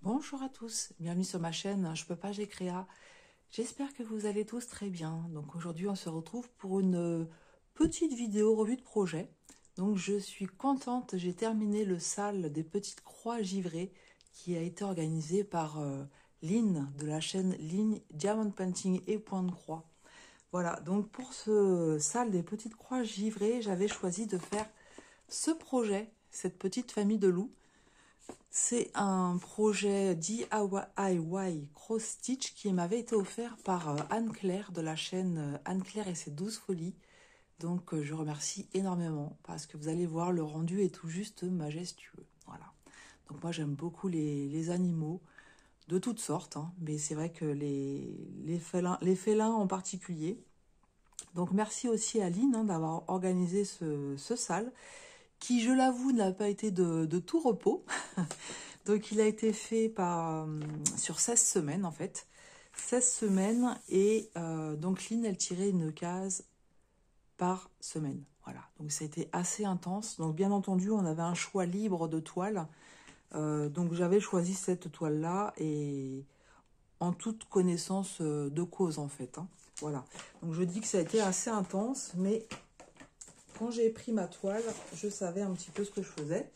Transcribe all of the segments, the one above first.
Bonjour à tous, bienvenue sur ma chaîne Je peux pas, j'ai créa. J'espère que vous allez tous très bien. Donc aujourd'hui on se retrouve pour une petite vidéo revue de projet. Donc je suis contente, j'ai terminé le sale des petites croix givrées qui a été organisé par Lynn de la chaîne Lynn Diamond Painting et Point de Croix. Voilà, donc pour ce sale des petites croix givrées, j'avais choisi de faire ce projet, cette petite famille de loups. C'est un projet DIY Cross Stitch qui m'avait été offert par Anne-Claire de la chaîne Anne-Claire et ses 12 folies. Donc je remercie énormément parce que vous allez voir, le rendu est tout juste majestueux. Voilà. Donc moi j'aime beaucoup les animaux de toutes sortes, hein, mais c'est vrai que les félins en particulier. Donc merci aussi à Aline hein, d'avoir organisé ce sale qui, je l'avoue, n'a pas été de tout repos. Donc il a été fait sur 16 semaines en fait. 16 semaines et donc Lynn, elle tirait une case par semaine. Voilà, donc c'était assez intense. Donc bien entendu, on avait un choix libre de toiles. Donc j'avais choisi cette toile-là et en toute connaissance de cause en fait. Hein. Voilà, donc je dis que ça a été assez intense, mais quand j'ai pris ma toile, je savais un petit peu ce que je faisais.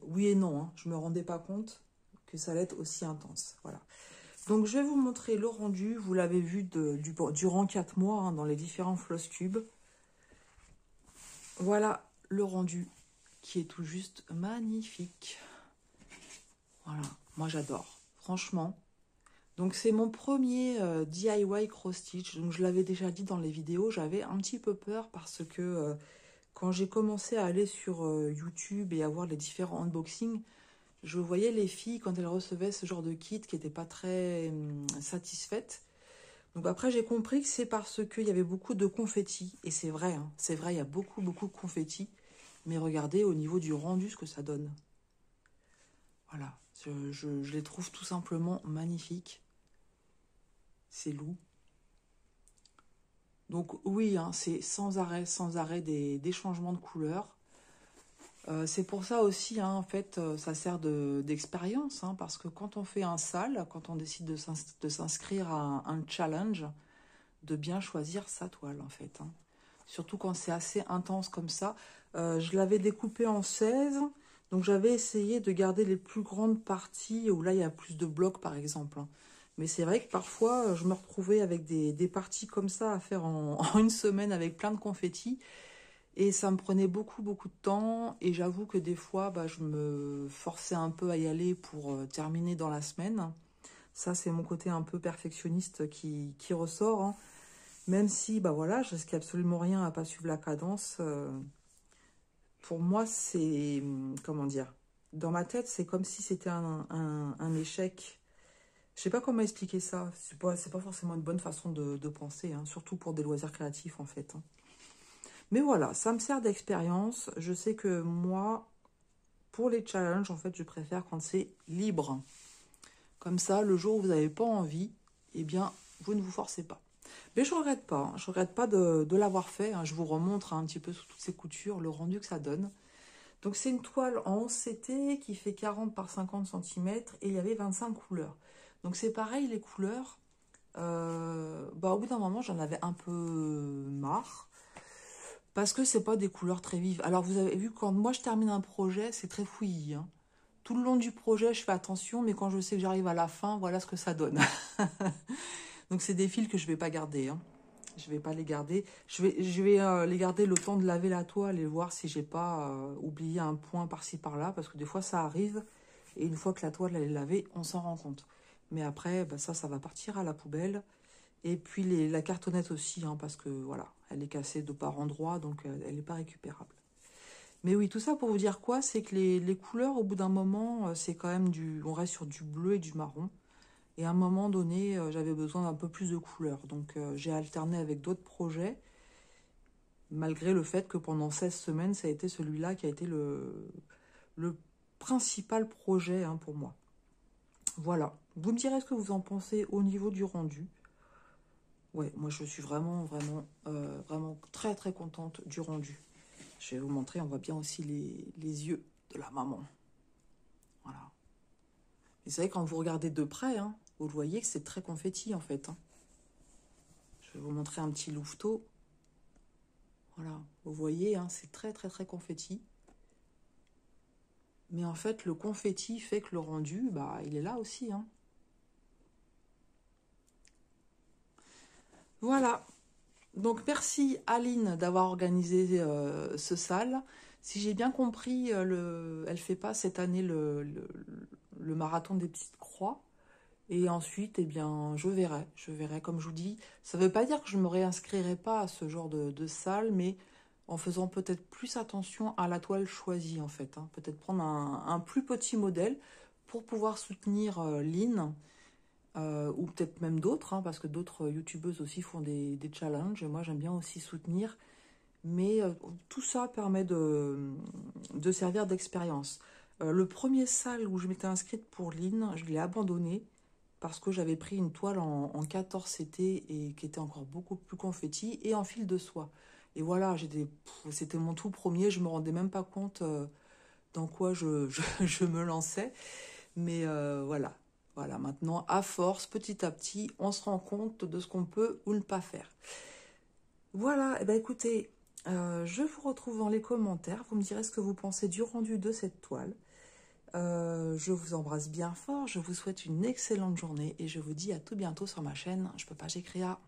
Oui et non, hein. Je ne me rendais pas compte que ça allait être aussi intense. Voilà. Donc, je vais vous montrer le rendu. Vous l'avez vu durant 4 mois hein, dans les différents floss cubes. Voilà le rendu qui est tout juste magnifique. Voilà, moi j'adore, franchement. Donc, c'est mon premier DIY cross stitch. Donc, je l'avais déjà dit dans les vidéos, j'avais un petit peu peur parce que quand j'ai commencé à aller sur YouTube et à voir les différents unboxings, je voyais les filles, quand elles recevaient ce genre de kit, qui n'étaient pas très satisfaites. Donc après, j'ai compris que c'est parce qu'il y avait beaucoup de confettis. Et c'est vrai, hein, c'est vrai, il y a beaucoup, beaucoup de confettis. Mais regardez au niveau du rendu ce que ça donne. Voilà, je les trouve tout simplement magnifiques. Ces loups. Donc oui, hein, c'est sans arrêt des changements de couleurs. C'est pour ça aussi, hein, en fait, ça sert d'expérience, hein, parce que quand on fait un sale, quand on décide de s'inscrire à un challenge, de bien choisir sa toile, en fait. Hein. Surtout quand c'est assez intense comme ça. Je l'avais découpé en 16, donc j'avais essayé de garder les plus grandes parties où là, il y a plus de blocs, par exemple. Hein. Mais c'est vrai que parfois, je me retrouvais avec des parties comme ça à faire en une semaine avec plein de confettis. Et ça me prenait beaucoup, beaucoup de temps. Et j'avoue que des fois, bah, je me forçais un peu à y aller pour terminer dans la semaine. Ça, c'est mon côté un peu perfectionniste qui ressort. Hein. Même si, bah voilà, je risquais absolument rien à pas suivre la cadence. Pour moi, c'est... Comment dire? Dans ma tête, c'est comme si c'était un échec. Je sais pas comment expliquer ça. C'est pas forcément une bonne façon de penser. Hein, surtout pour des loisirs créatifs, en fait. Hein. Mais voilà, ça me sert d'expérience. Je sais que moi, pour les challenges, en fait, je préfère quand c'est libre. Comme ça, le jour où vous n'avez pas envie, eh bien, vous ne vous forcez pas. Mais je regrette pas. Hein. Je regrette pas de l'avoir fait. Hein. Je vous remontre hein, un petit peu sous toutes ces coutures, le rendu que ça donne. Donc, c'est une toile en 11CT qui fait 40 par 50 cm et il y avait 25 couleurs. Donc, c'est pareil, les couleurs. Bah, au bout d'un moment, j'en avais un peu marre. Parce que c'est pas des couleurs très vives. Alors vous avez vu, quand moi je termine un projet, c'est très fouillis. Hein. Tout le long du projet, je fais attention, mais quand je sais que j'arrive à la fin, voilà ce que ça donne. Donc c'est des fils que je vais pas garder. Hein. Je vais pas les garder. Je vais les garder le temps de laver la toile et voir si j'ai pas oublié un point par-ci par-là, parce que des fois ça arrive. Et une fois que la toile elle est lavée, on s'en rend compte. Mais après, bah, ça va partir à la poubelle. Et puis la cartonnette aussi, hein, parce que voilà, elle est cassée de par endroits, donc elle n'est pas récupérable. Mais oui, tout ça pour vous dire quoi? C'est que les couleurs, au bout d'un moment, c'est quand même on reste sur du bleu et du marron. Et à un moment donné, j'avais besoin d'un peu plus de couleurs. Donc j'ai alterné avec d'autres projets, malgré le fait que pendant 16 semaines, ça a été celui-là qui a été le principal projet hein, pour moi. Voilà. Vous me direz ce que vous en pensez au niveau du rendu. Ouais, moi je suis vraiment très très contente du rendu. Je vais vous montrer, on voit bien aussi les yeux de la maman. Voilà. Et c'est vrai, quand vous regardez de près, hein, vous le voyez que c'est très confetti, en fait. Hein. Je vais vous montrer un petit louveteau. Voilà, vous voyez, hein, c'est très, très, très confetti. Mais en fait, le confetti fait que le rendu, bah, il est là aussi. Hein. Voilà. Donc, merci Aline d'avoir organisé ce sale. Si j'ai bien compris, elle ne fait pas cette année le marathon des petites croix. Et ensuite, eh bien, je verrai. Je verrai, comme je vous dis. Ça ne veut pas dire que je ne me réinscrirai pas à ce genre de salle, mais en faisant peut-être plus attention à la toile choisie, en fait. Hein. Peut-être prendre un plus petit modèle pour pouvoir soutenir Lynn, ou peut-être même d'autres, hein, parce que d'autres youtubeuses aussi font des challenges. Et moi, j'aime bien aussi soutenir. Mais tout ça permet de servir d'expérience. Le premier salle où je m'étais inscrite pour Lynn, je l'ai abandonné parce que j'avais pris une toile en 14 CT et qui était encore beaucoup plus confetti et en fil de soie. Et voilà, c'était mon tout premier, je me rendais même pas compte dans quoi je me lançais. Mais voilà, voilà, maintenant, à force, petit à petit, on se rend compte de ce qu'on peut ou ne pas faire. Voilà, et ben écoutez, je vous retrouve dans les commentaires. Vous me direz ce que vous pensez du rendu de cette toile. Je vous embrasse bien fort. Je vous souhaite une excellente journée et je vous dis à tout bientôt sur ma chaîne Je peux pas, j'ai créa.